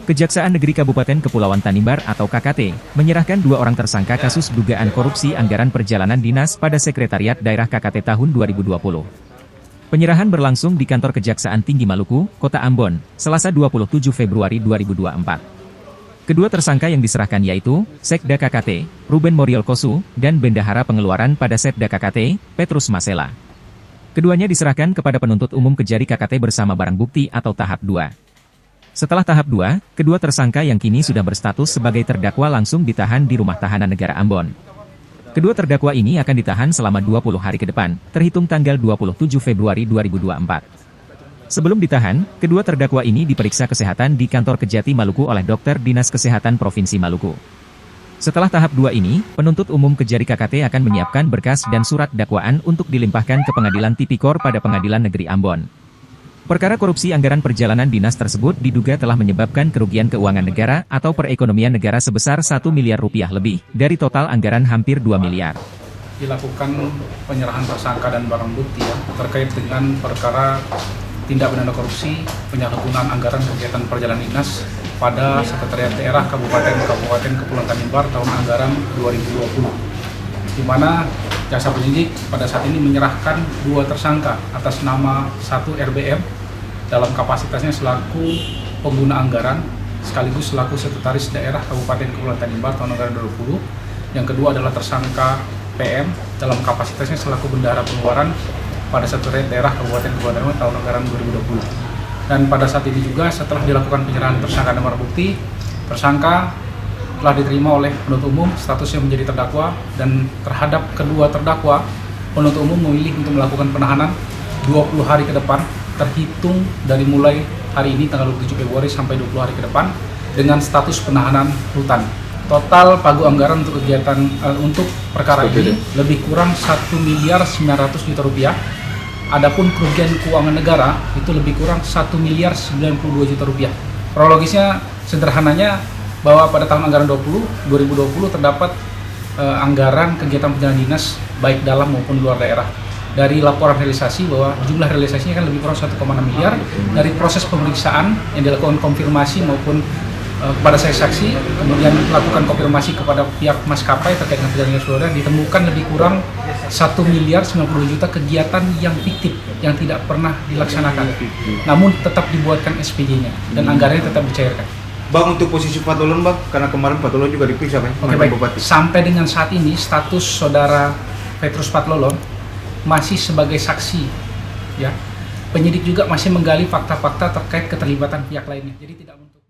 Kejaksaan Negeri Kabupaten Kepulauan Tanimbar atau KKT, menyerahkan 2 orang tersangka kasus dugaan korupsi anggaran perjalanan dinas pada Sekretariat Daerah KKT tahun 2020. Penyerahan berlangsung di Kantor Kejaksaan Tinggi Maluku, Kota Ambon, Selasa 27 Februari 2024. Kedua tersangka yang diserahkan yaitu, Sekda KKT, Ruben Moriol Kosu, dan Bendahara Pengeluaran pada Setda KKT, Petrus Masela. Keduanya diserahkan kepada penuntut umum Kejari KKT bersama barang bukti atau tahap 2. Setelah tahap 2, kedua tersangka yang kini sudah berstatus sebagai terdakwa langsung ditahan di Rumah Tahanan Negara Ambon. Kedua terdakwa ini akan ditahan selama 20 hari ke depan, terhitung tanggal 27 Februari 2024. Sebelum ditahan, kedua terdakwa ini diperiksa kesehatan di Kantor Kejati Maluku oleh Dokter Dinas Kesehatan Provinsi Maluku. Setelah tahap 2 ini, penuntut umum Kejari KKT akan menyiapkan berkas dan surat dakwaan untuk dilimpahkan ke Pengadilan Tipikor pada Pengadilan Negeri Ambon. Perkara korupsi anggaran perjalanan dinas tersebut diduga telah menyebabkan kerugian keuangan negara atau perekonomian negara sebesar 1 miliar rupiah lebih, dari total anggaran hampir 2 miliar. Dilakukan penyerahan tersangka dan barang bukti terkait dengan perkara tindak pidana korupsi penyalahgunaan anggaran kegiatan perjalanan dinas pada Sekretariat Daerah Kabupaten Kepulauan Tanimbar tahun anggaran 2020, di mana jaksa penyidik pada saat ini menyerahkan 2 tersangka atas nama 1 RBM dalam kapasitasnya selaku pengguna anggaran sekaligus selaku Sekretaris Daerah Kabupaten Kepulauan Tanimbar tahun anggaran 2020. Yang kedua adalah tersangka PM dalam kapasitasnya selaku Bendahara Pengeluaran pada Sekretariat Daerah Kabupaten Kepulauan Tanimbar tahun anggaran 2020. Dan pada saat ini juga setelah dilakukan penyerahan tersangka dan barang bukti, tersangka telah diterima oleh penuntut umum statusnya menjadi terdakwa, dan terhadap kedua terdakwa penuntut umum memilih untuk melakukan penahanan 20 hari ke depan terhitung dari mulai hari ini tanggal 27 Februari sampai 20 hari ke depan dengan status penahanan rutan. Total pagu anggaran untuk kegiatan untuk perkara ini lebih kurang 1 miliar 900 juta rupiah. Adapun kerugian keuangan negara itu lebih kurang 1 miliar 92 juta rupiah. Kronologisnya sederhananya bahwa pada tahun anggaran 2020 terdapat anggaran kegiatan perjalanan dinas baik dalam maupun luar daerah. Dari laporan realisasi bahwa jumlah realisasinya kan lebih kurang 1,6 miliar. Dari proses pemeriksaan yang dilakukan konfirmasi maupun kepada saksi, kemudian melakukan konfirmasi kepada pihak maskapai terkait dengan perjalanan saudara, ditemukan lebih kurang 1 miliar 90 juta kegiatan yang fiktif yang tidak pernah dilaksanakan, namun tetap dibuatkan SPJ-nya dan anggarannya tetap dicairkan. Bang, untuk posisi Pak Tolon, Bang, karena kemarin Pak Tolon juga diperiksa, Bang. Oke, baik. Bupati. Sampai dengan saat ini status saudara Petrus Patlolon masih sebagai saksi, ya. Penyidik juga masih menggali fakta-fakta terkait keterlibatan pihak lainnya. Jadi tidak untuk